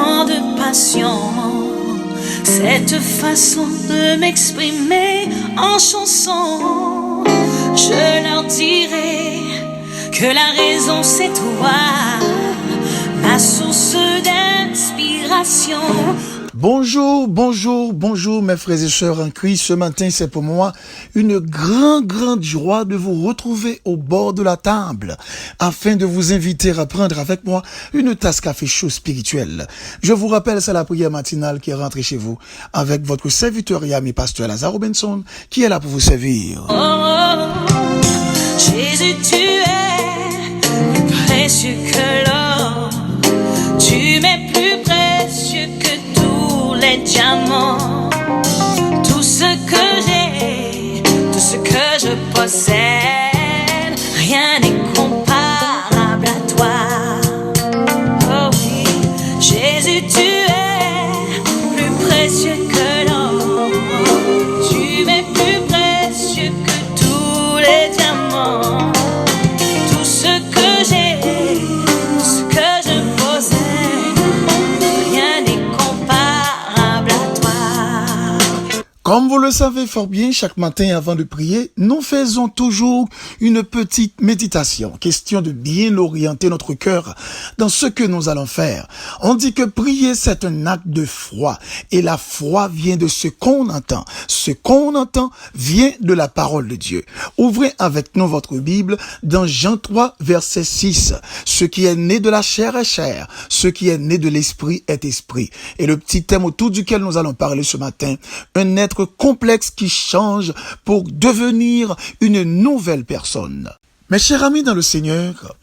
tant de passion, cette façon de m'exprimer en chanson. Je leur dirai que la raison c'est toi, ma source d'inspiration. Bonjour, bonjour, bonjour mes frères et sœurs en Christ. Ce matin, c'est pour moi une grande joie de vous retrouver au bord de la table afin de vous inviter à prendre avec moi une tasse café chaud spirituel. Je vous rappelle, c'est la prière matinale qui est rentrée chez vous avec votre serviteur et ami pasteur Lazare Robinson qui est là pour vous servir. Oh, Jésus, tu es plus précieux que l'or, tu m'es plus précieux que les diamants, tout ce que j'ai, tout ce que je possède, rien n'est comparable à toi. Oh oui, Jésus, tu es plus précieux que l'or, tu m'es plus précieux que tous les diamants, tout ce que j'ai, tout ce que je possède, rien n'est Comme vous le savez fort bien, chaque matin avant de prier, nous faisons toujours une petite méditation, question de bien orienter notre cœur dans ce que nous allons faire. On dit que prier, c'est un acte de foi, et la foi vient de ce qu'on entend. Ce qu'on entend vient de la parole de Dieu. Ouvrez avec nous votre Bible dans Jean 3, verset 6. Ce qui est né de la chair est chair, ce qui est né de l'esprit est esprit. Et le petit thème autour duquel nous allons parler ce matin, un être complexe qui change pour devenir une nouvelle personne. Mes chers amis dans le Seigneur,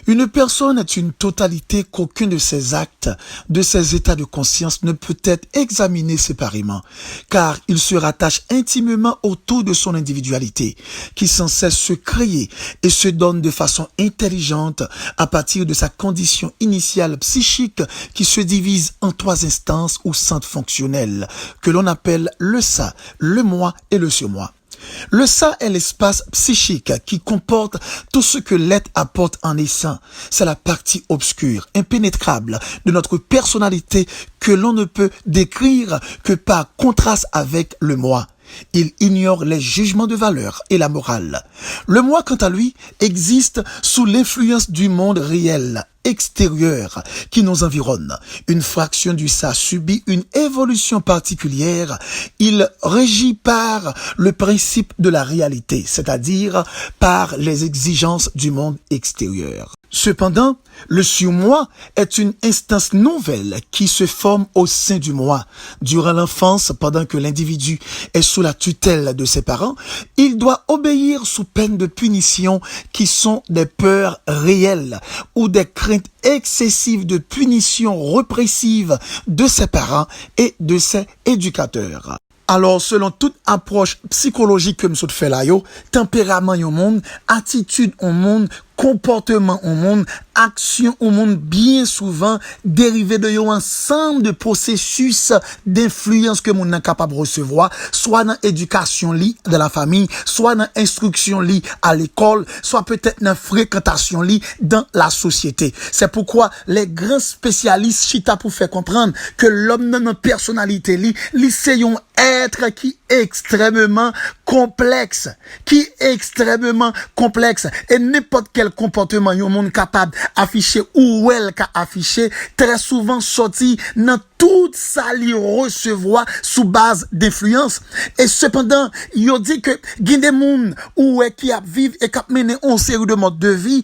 une personne est une totalité qu'aucun de ses actes, de ses états de conscience ne peut être examiné séparément, car il se rattache intimement autour de son individualité, qui sans cesse se crée et se donne de façon intelligente à partir de sa condition initiale psychique qui se divise en 3 instances ou centres fonctionnels, que l'on appelle le ça, le moi et le surmoi. Le ça est l'espace psychique qui comporte tout ce que l'être apporte en essence. C'est la partie obscure, impénétrable de notre personnalité que l'on ne peut décrire que par contraste avec le moi. Il ignore les jugements de valeur et la morale. Le moi, quant à lui, existe sous l'influence du monde réel, extérieur, qui nous environne. Une fraction du ça subit une évolution particulière. Il régit par le principe de la réalité, c'est-à-dire par les exigences du monde extérieur. Cependant, le surmoi est une instance nouvelle qui se forme au sein du moi. Durant l'enfance, pendant que l'individu est sous la tutelle de ses parents, il doit obéir sous peine de punition qui sont des peurs réelles ou des craintes excessives de punition répressive de ses parents et de ses éducateurs. Alors, selon toute approche psychologique que nous fait là, tempérament au monde, attitude au monde, comportement au monde, action au monde, bien souvent dérivé de un ensemble de processus d'influence que mon est capable de recevoir, soit dans l'éducation li de la famille, soit dans l'instruction li à l'école, soit peut-être dans la fréquentation li dans la société. C'est pourquoi les grands spécialistes chita pour faire comprendre que l'homme dans notre personnalité li c'est un être qui est extrêmement complexe, et n'importe quel comportement un monde capable afficher ou elle qu'a affiché très souvent sorti dans tout ça li recevoir sous base d'influence. Et cependant, yo dit que gen des moun ou qui a vivre et k'ap mener on série de mode de vie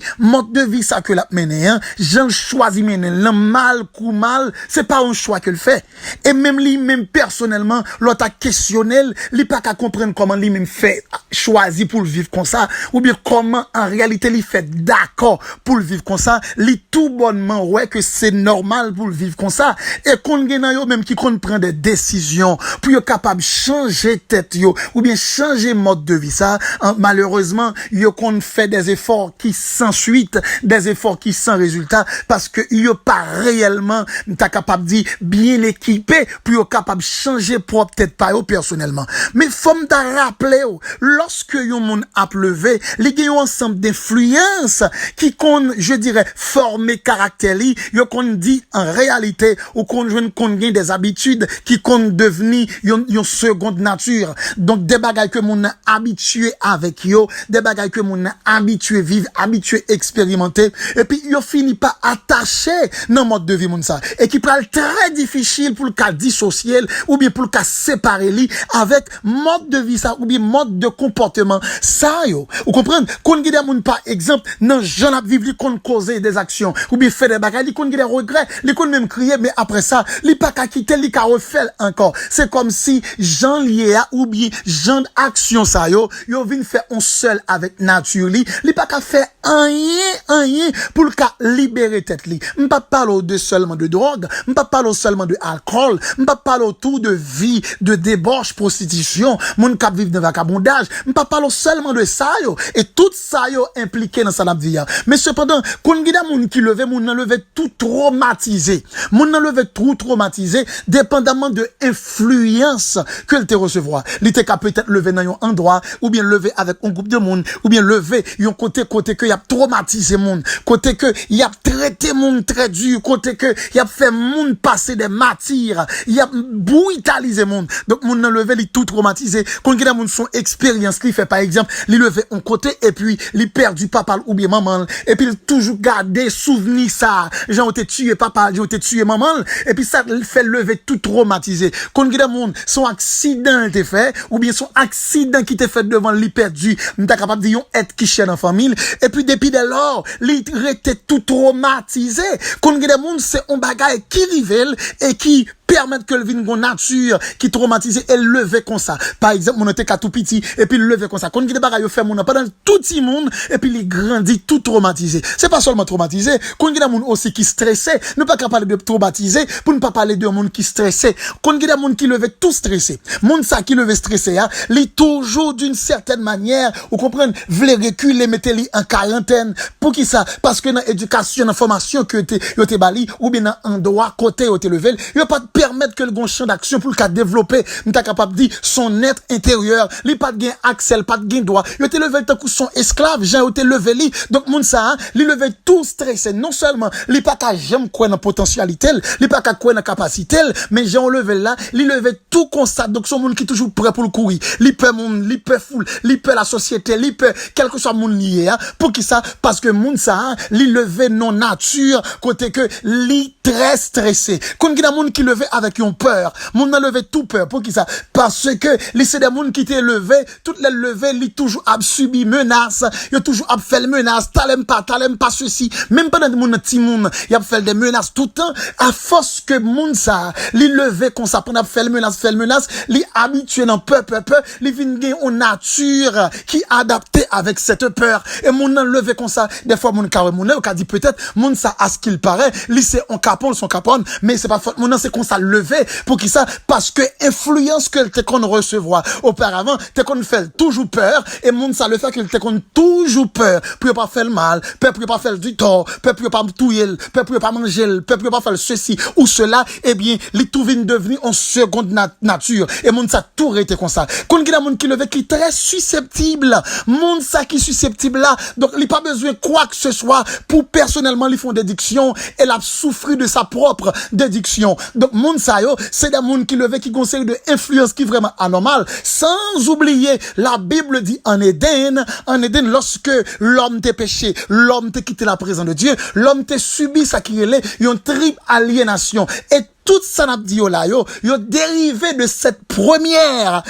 ça que l'a mener hein, j'en choisi mener le mal ou mal, c'est pas un choix que le fait. Et même lui même personnellement, l'autre questionnel, li pas qu'à comprendre comment lui même fait choisi pour le vivre comme ça ou bien comment en réalité il fait d'accord pour le vivre comme ça, li tout bonnement ouais que c'est normal pour le vivre comme ça et qu'on kon gen nan yo même qui kon prend des décisions pour yo capable changer tête yo ou bien changer mode de vie ça. Malheureusement, yo kon fait des efforts qui sans suite, des efforts qui sans résultat parce que yo pas réellement ta capable dit bien équipé pour yo capable changer propre tête pas yo personnellement. Mais faut me ta rappeler lorsque yon moun a levé, li gen yon ensemble d'influences qui kon je dirais former caractère li, yo kon dit en réalité ou kon gen des habitudes qui kon devenu yon seconde nature. Donc des bagages que moun a habitué avec yo, des bagages que moun a habitué vivre, habitué expérimenter et puis yo fini pas attaché dans mode de vie moun ça et qui pral très difficile pour le cas dissocier ou bien pour le cas séparer li avec mode de vie ça ou bien mode de comportement ça yo. Vous comprenez? Kon gen des moun par exemple nan jan ap vivre li kon causer des actions ou bien faire des bagages, li kon gen des regrets, li kon même crier mais après ça, li pas ka quitter, li ka refaire encore. C'est comme si Jean lié ou bien Jean action ça yo vinn faire un seul avec nature li pas ka faire rien pour le cas libérer tête li. M'pa parler de seulement de drogue, m'pa parler seulement de alcool, m'pa parler autour de vie, de débauche, prostitution, moun k'ap vivre dans vagabondage, m'pa parler seulement de ça yo et tout ça yo impliqué dans ça n'a vie. Mais cependant, kon gida moun qui levé, moun nan levé tout traumatisé. Moun nan levé tout traumatisé dépendamment de influence que il te recevoir. Li te ka peut-être levé dans un endroit ou bien levé avec un groupe de monde ou bien levé yon côté que y a traumatisé monde, côté que y a traité monde très dur, côté que y a fait monde passer des martyrs, y a brutalisé monde. Donc monde nan levé li tout traumatisé. Kon gida moun son expérience li fait par exemple, li levé un côté et puis li perdu papa ou bien maman et puis il toujours garder souvenir ça. J'ai été tué papa, j'ai été tué maman et puis ça fait lever tout traumatisé. Kon gida moun son accident te fait ou bien son accident qui te fait devant li perdu, m'ta capable dire yon être qui chè dans famille et puis depuis dès lors, li était tout traumatisé. Kon gida moun c'est un bagay qui rivel et qui permettre que le vin gon nature qui traumatisé et lever comme ça. Par exemple, mon était tout petit et puis lever comme ça. Quand il bagay yo fait mon pendant tout petit monde et puis il grandit tout traumatisé. C'est pas seulement traumatisé, quand il y a moun aussi qui stressé, ne pas parler de traumatisé pour ne pas parler de monde qui stressé. Quand il y a moun qui levait tout stressé. Monde ça qui levait stressé hein, li toujours d'une certaine manière, vous comprenez, vle reculer mettre li en quarantaine. Pour qui ça? Parce que dans éducation, dans formation que yo te bali ou bien dans endroit côté yo te level, yo pas permettre que le gon champ d'action pour le développer, m'ta capable dire son être intérieur, li pas de gain accès, pas de gain droit. Yo te levé tant que son esclave, j'ai été levé li. Donc moun ça, li levé tout stressé. Non seulement li pas ka j'aime quoi dans potentialité, li pas ka quoi dans capacité, mais j'ai levé là, li levé tout constat. Donc son monde qui toujours prêt pour le courir. Li peut monde, li peut foule, li peut la société, li peut quel que soit monde lié hein. Pour qui ça? Parce que moun ça, li levé non nature côté que li très stressé. Kon ki da moun qui levé avec une peur. Moun nan levé tout peur. Pour qui ça? Parce que li c'est des moun qui t'est levé, toutes les levées, li toujours a subi menace, yo toujours a fait menace, talem pas ceci. Même pendant moun ti moun, y a fait des menaces tout le temps. À force que moun ça, li levé comme ça, pendant fait menace, li habitué dans peur, li vin gen une nature qui adapté avec cette peur. Et moun nan levé comme ça, des fois moun ka moun ka dit peut-être moun ça à ce qu'il paraît, li c'est on capone, mais c'est pas faute moun nan c'est comme ça levé pour qui ça parce que influence que te qu'on recevoir auparavant te qu'on fait toujours peur et moun ça le fait que te qu'on toujours peur pour pas faire le mal, pour pas faire du tort, pour pas touyer, pour pas manger, pour pas faire ceci ou cela. Eh bien li tout vient devenir en seconde nature et moun ça tout été comme ça. Kon ki da moun qui levé qui très susceptible, moun ça qui susceptible là, donc il pas besoin quoi que ce soit pour personnellement li font dédiction et l'a souffrir de sa propre dédiction. Donc moun ça yo c'est des moun qui levé qui conseille de influence qui vraiment anormal. Sans oublier la Bible dit en Éden lorsque l'homme t'est péché, l'homme t'est quitté la présence de Dieu, l'homme t'est subi ça qui est une triple aliénation et tout ça n'a dit là yo dérivé de cette première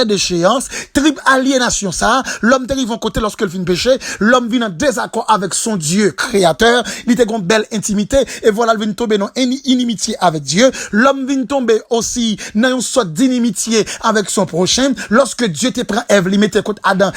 déchéance, triple aliénation ça, l'homme t'arrive en côté lorsque il vient pécher, l'homme vient en désaccord avec son Dieu créateur, il était une belle intimité et voilà il vient tomber dans une inimitié avec Dieu, l'homme vient tomber aussi dans une sorte d'inimitié avec son prochain, lorsque Dieu te prend Ève, il mettait contre Adam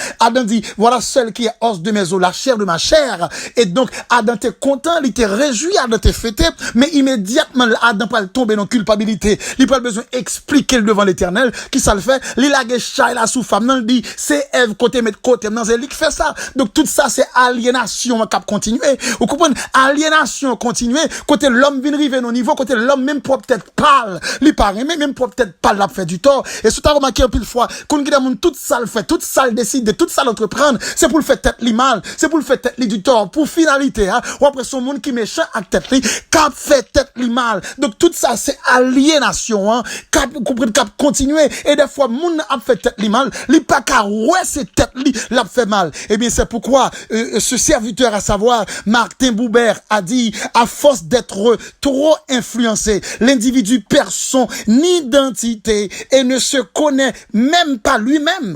dit voilà celle qui est os de mes os, la chair de ma chair, et donc Adam t'est content, il t'est réjoui, Adam t'est fêté, mais immédiatement immédiatement, Adam peut tomber dans culpabilité. Il pas besoin d'expliquer devant l'Éternel qui ça le fait. Il a gagné la sous femme, non, il dit, c'est Ève côté mettre côté, non, c'est lui qui fait ça. Donc tout ça, c'est aliénation qui continuer. Vous comprenez? Aliénation continuer. Côté l'homme vient arriver au niveau, côté l'homme même peut-être parle. Il parle, même peut-être parle, l'a fait du tort. Et si tu as remarqué un peu de fois, qu'on dit tout ça le fait, tout ça le décide, tout ça l'entreprendre, c'est pour le faire tête li mal, c'est pour le faire tête li du tort, pour finalité, hein. Ou après son monde qui méchant avec tête li, cap fait tête li mal. Donc tout ça, c'est aliénation, hein. Cap, comprenez, cap continuer. Et des fois, moun a fait tête li mal, li pas qu'à ouais, c'est tête li, l'a fait mal. Eh bien, c'est pourquoi, ce serviteur, à savoir, Martin Buber, a dit, à force d'être trop influencé, l'individu perd son identité et ne se connaît même pas lui-même.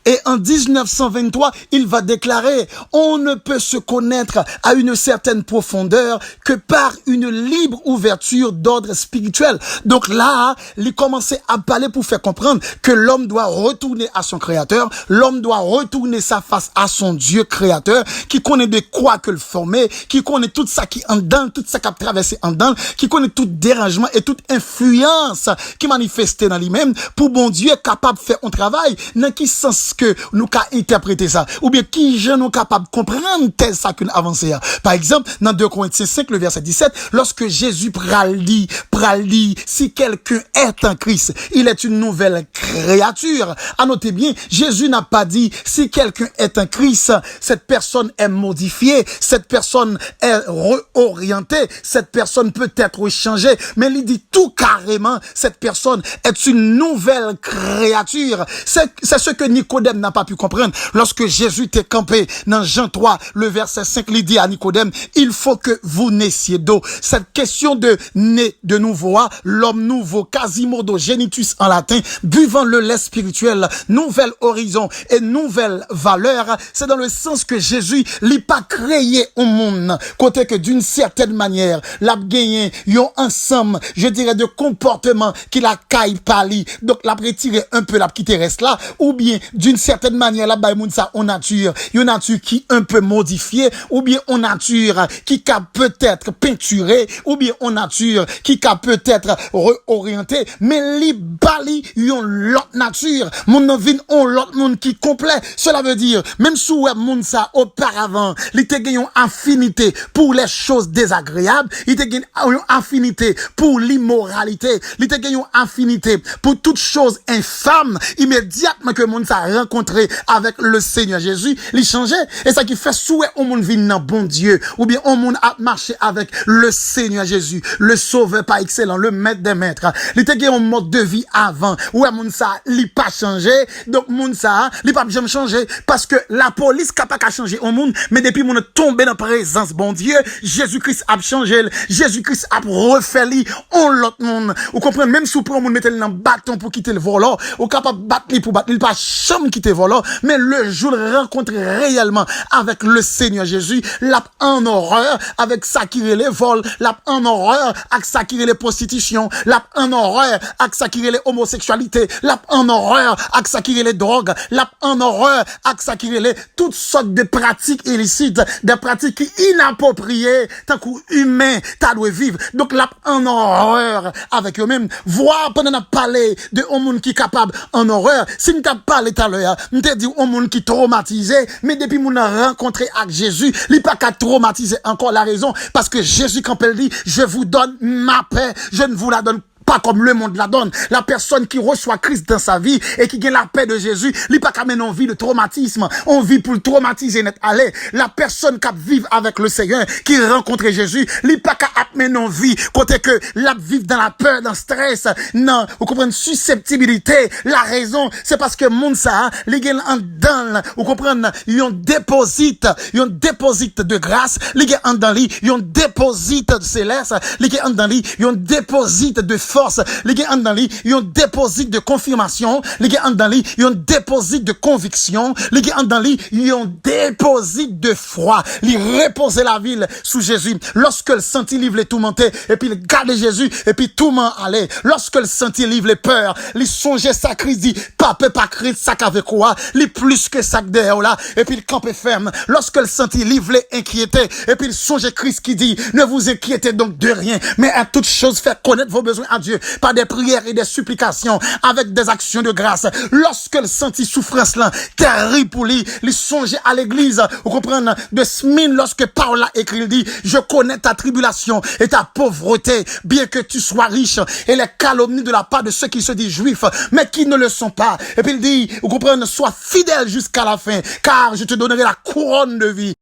Et en 1923, il va déclarer, on ne peut se connaître à une certaine profondeur que par une libre ouverture d'ordre spirituel. Donc là, il commençait à parler pour faire comprendre que l'homme doit retourner à son créateur, l'homme doit retourner sa face à son Dieu créateur, qui connaît de quoi que le former, qui connaît tout ça qui en dedans, tout ça qui a traversé en dedans, qui connaît tout dérangement et toute influence qui manifestait dans lui-même, pour bon Dieu capable de faire un travail, dans qui sens que nous qu'a interpréter ça, ou bien qui je nous capable de comprendre tel ça qu'une avancée. Par exemple, dans 2 Corinthiens 5, le verset 17, lorsque Jésus pral dit, si quelqu'un est en Christ, il est une nouvelle créature. À noter bien, Jésus n'a pas dit, si quelqu'un est en Christ, cette personne est modifiée, cette personne est réorientée, cette personne peut être changée, mais il dit tout carrément, cette personne est une nouvelle créature. C'est ce que Nicodème n'a pas pu comprendre. Lorsque Jésus était campé dans Jean 3, le verset 5, il dit à Nicodème, il faut que vous naissiez d'eau. Cette question de né de nouveau, l'homme nouveau, quasimodo genitus en latin, buvant le lait spirituel, nouvel horizon et nouvelle valeur, c'est dans le sens que Jésus n'a pas créé au monde, côté que d'une certaine manière, l'a gagné, yon ensemble, je dirais, de comportement qu'il a caille pali, donc l'a retiré un peu, l'a quitté reste là, ou bien d'une certaine manière, là, bah, ça, on nature, une nature qui un peu modifiée, ou bien on nature qui a peut-être peinturé, ou bien on nature qui a peut-être réorienté, mais li bali, yon l'autre nature, mon envie, on l'autre monde qui complet. Cela veut dire, même si ouais, moun ça, auparavant, il te gagne une affinité pour les choses désagréables, il te gagne une affinité pour l'immoralité, il te gagne une affinité pour toutes choses infâmes, immédiatement que moun ça rencontré avec le Seigneur Jésus, il changeait. Et ça qui fait souhait au monde vient dans bon Dieu, ou bien au monde a marché avec le Seigneur Jésus, le sauveur par excellence, le maître des maîtres. Il était un mode de vie avant, ouais, moun ça, il pas changé, donc moun ça, il pas jamais changé, parce que la police n'a pas qu'à changer au monde, mais depuis moun tombé dans la présence, bon Dieu, Jésus-Christ a changé, Jésus-Christ a refait lui, on l'autre monde. Vous comprenez, même si vous prenez moun mettre dans bâton pour quitter le volant, ou capable battre lui pour battre, il pas jamais quitter le volant, mais le jour de rencontrer réellement avec le Seigneur Jésus, l'a en horreur avec ça qui est les vols, l'a en horreur avec ça qui est les prostitutions, l'a en horreur avec ça qui est les homosexualités, l'a en horreur avec ça qui est les drogues, l'a en horreur avec ça qui est les toutes sortes de pratiques illicites, des pratiques inappropriées, tant qu'humain humain, t'as dû vivre. Donc l'a en horreur avec eux-mêmes. Voir pendant qu'on a parlé de un monde qui est capable en horreur, si nous t'as parlé tout à l'heure, nous t'ai dit un monde qui est traumatisé, mais depuis nous a rencontré avec Jésus, il n'est pas qu'à traumatiser encore la raison, parce que Jésus, quand il dit, je vous donne ma paix, je ne vous la donne pas comme le monde la donne. La personne qui reçoit Christ dans sa vie et qui gagne la paix de Jésus, il pas qu'à mener envie de traumatisme. On vit pour le traumatiser net aller. La personne qui vit avec le Seigneur, qui rencontre Jésus, il pas qu'à mener envie côté que la vivre dans la peur, dans le stress, non, vous comprenez, susceptibilité. La raison, c'est parce que monde ça, les gagne en dedans, vous comprenez, ils ont déposite de grâce, les gagne en dedans, ils ont déposite de céleste, les gagne en dedans, ils ont déposite de force, les gars dans lui, ils ont déposé de confirmation, les gars dans lui, ils ont déposé de conviction, les gars dans lui, ils ont déposé de foi, ils reposaient la ville sous Jésus. Lorsque le senti livre les tourmentés, et puis il gardait Jésus, et puis tout m'en allait. Lorsque le senti livre les peurs, il songeait sa crise, dit, papa pas crise, ça qu'avec quoi, il plus que ça que derrière là, et puis il campait ferme. Lorsque le senti livre les inquiétés, et puis il songeait Christ qui dit, ne vous inquiétez donc de rien, mais à toute chose, faire connaître vos besoins à Dieu, par des prières et des supplications, avec des actions de grâce. Lorsque le senti souffrance là, terrible pour lui, il songeait à l'église, vous comprenez, de Smine, lorsque Paul a écrit, il dit, je connais ta tribulation et ta pauvreté, bien que tu sois riche, et les calomnies de la part de ceux qui se disent juifs, mais qui ne le sont pas. Et puis il dit, vous comprenez, sois fidèle jusqu'à la fin, car je te donnerai la couronne de vie.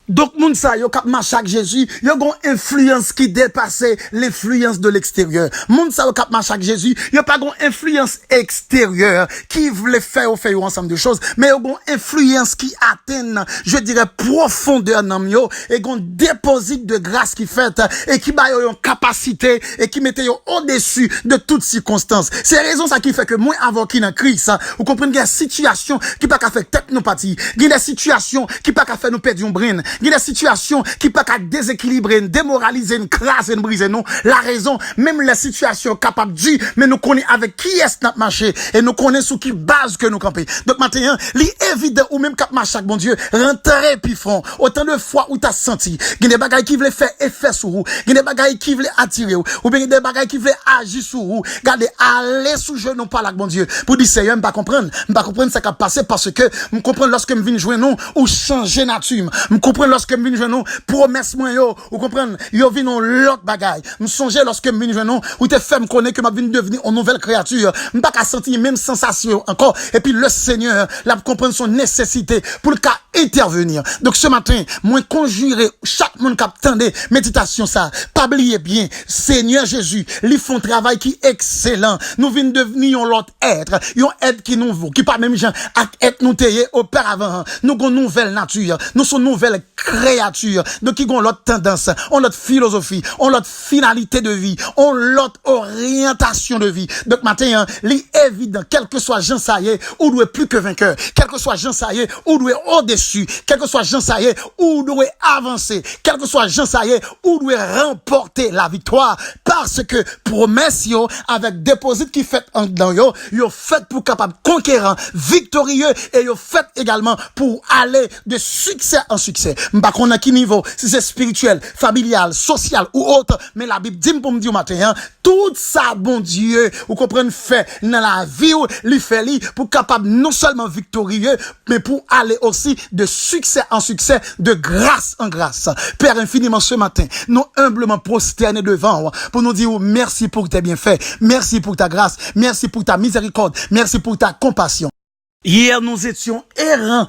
Donc, moun sa yo kap marche avec Jésus, yo gon influence qui dépasse l'influence de l'extérieur. Moun sa yo kap marche avec Jésus, yo pas gon influence extérieure qui voulait faire ensemble de choses, mais yo gon influence qui atteint, je dirais, profondeur nan yo, et gon déposit de grâce qui fait, et qui ba yo yon capacité, et qui mette yo au-dessus de toutes circonstances. C'est la raison ça qui fait que moi, avant qui nan Christ, vous comprenez, il y a des situations qui pas qu'à faire tête nous partir, il y a des situations qui pas qu'à faire nous perdre un brin. Il y a des situations qui peuvent déséquilibrer, démoraliser, craser, briser nous. La raison, même les situations capables de dire, mais nous connaissons avec qui est-ce notre marché et nous connaissons sous qui base que nous campons. Donc maintenant, l'évident ou même cap marché avec bon Dieu, rentrer puis front. Autant de fois où t'as senti, il y a des bagailles qui veulent faire effet sur vous, il y a des bagailles qui veulent attirer ou bien il y a des bagailles qui veulent agir sur vous. Regardez, aller sous genou par avec bon Dieu. Pour dire Seigneur, m'pas comprendre ça qui a passé parce que me comprendre lorsque me viens jouer nous ou changer nature. Me comprendre lorsque me vinn nous promesse moi yo, ou comprendre, yo vinn on l'autre bagaille. Me songer lorsque me vinn nous ou te fait me connaître que m'a vinn devenir une nouvelle créature. Me pas ka sentir même sensation encore et puis le Seigneur la comprendre son nécessité pour le cas intervenir. Donc ce matin, moi conjurer chaque monde qui attendait méditation ça, pas oublier bien, Seigneur Jésus, lui font travail qui excellent. Nous vinn devenir un l'autre être qui nouveau, qui pas même gens être nous tailler auparavant. Nous gon nouvelle nature, nous sommes nouvelle créature, donc qui ont l'autre tendance, ont l'autre philosophie, ont l'autre finalité de vie, ont l'autre orientation de vie. Donc matin, li évident, quel que soit Jean Saillé, ou doit plus que vainqueur, quel que soit Jean Saillé, ou doit au-dessus, quel que soit Jean Saillé, ou doit avancer, quel que soit Jean Saillé, ou doit remporter la victoire, parce que promesse yo, avec déposit qui fait en dedans yo fait pour capable conquérant, victorieux, et yo fait également pour aller de succès en succès. M'pa qu'on a qui niveau, si c'est spirituel, familial, social ou autre, mais la Bible dit pour me dire matin, tout ça, bon Dieu, vous comprenez, fait dans la vie, lui fait pour capable non seulement victorieux, mais pour aller aussi de succès en succès, de grâce en grâce. Père infiniment ce matin, nous humblement prosternés devant, pour nous dire merci pour tes bienfaits, merci pour ta grâce, merci pour ta miséricorde, merci pour ta compassion. Hier, nous étions errants,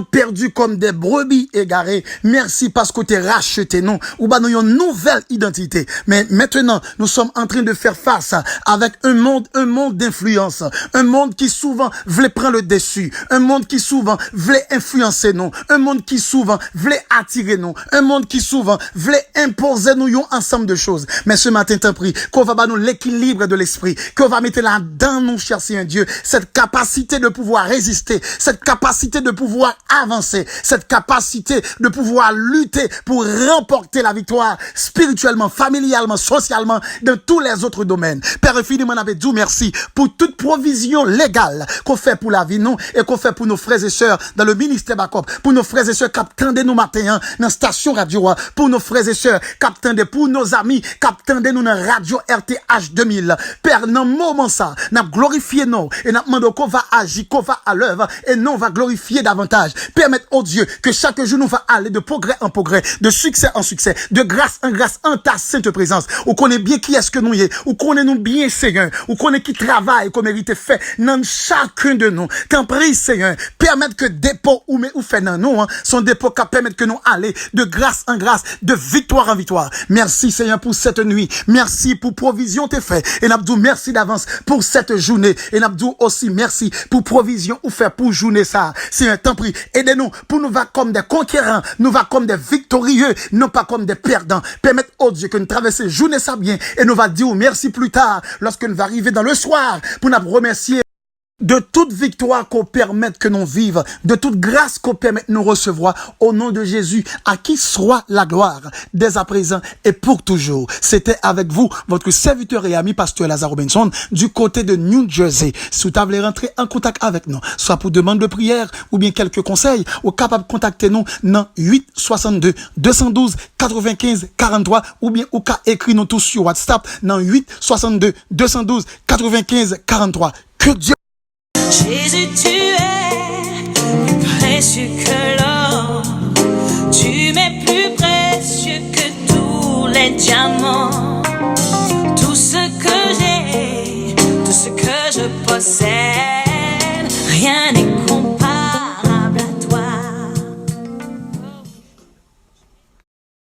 perdus comme des brebis égarées. Merci parce que tu as racheté nous. Ou bah, nous avons une nouvelle identité. Mais maintenant, nous sommes en train de faire face avec un monde d'influence. Un monde qui souvent voulait prendre le dessus. Un monde qui souvent voulait influencer nous. Un monde qui souvent voulait attirer nous. Un monde qui souvent voulait imposer nous un ensemble de choses. Mais ce matin, t'en prie, qu'on va nous l'équilibre de l'esprit. Qu'on va mettre là-dedans, nous, cher Seigneur Dieu, cette capacité de pouvoir résister, cette capacité de pouvoir avancer, cette capacité de pouvoir lutter pour remporter la victoire spirituellement, familialement, socialement, dans tous les autres domaines. Père infiniment, on avait dit merci pour toute provision légale qu'on fait pour la vie, nous, et qu'on fait pour nos frères et sœurs dans le ministère Backup, pour nos frères et sœurs qui attendent nous matin, dans la station radio, pour nos frères et sœurs qui attendent, pour nos amis qui attendent nous dans radio RTH 2000. Père, dans le moment ça, nous glorifié nous, et nous demandons qu'on va agir, qu'on va à l'œuvre, et nous on va glorifier davantage. Permettre au Dieu que chaque jour nous va aller de progrès en progrès, de succès en succès, de grâce en ta sainte présence. Ou connaît bien qui est-ce que nous y est, ou connaît nous bien Seigneur, ou connaît qui travaille qu'on mérite fait dans chacun de nous. T'en prie Seigneur, permettre que dépôt ou fait dans nous, son dépôt qui permettre que nous aller de grâce en grâce, de victoire en victoire. Merci Seigneur pour cette nuit. Merci pour provision t'es fait. Et n'abdou merci d'avance pour cette journée. Et n'abdou aussi merci pour provision ou fait pour journée ça. C'est un t'en prie, aidez-nous pour nous voir comme des conquérants, nous voir comme des victorieux, non pas comme des perdants. Permettez, oh Dieu, que nous traversions journée ça bien et nous va dire merci plus tard lorsque nous va arriver dans le soir pour nous remercier de toute victoire qu'on permette que nous vivions, de toute grâce qu'on permette de nous recevoir, au nom de Jésus, à qui soit la gloire, dès à présent et pour toujours. C'était avec vous, votre serviteur et ami, pasteur Lazare Robinson, du côté de New Jersey. Si vous voulez rentrer en contact avec nous, soit pour demande de prière, ou bien quelques conseils, ou capable de contacter nous dans 862 212 95 43, ou bien ou qu'à écrire nous tous sur WhatsApp dans 862 212 95 43. Que Dieu Jésus, tu es plus précieux que l'or. Tu m'es plus précieux que tous les diamants. Tout ce que j'ai, tout ce que je possède.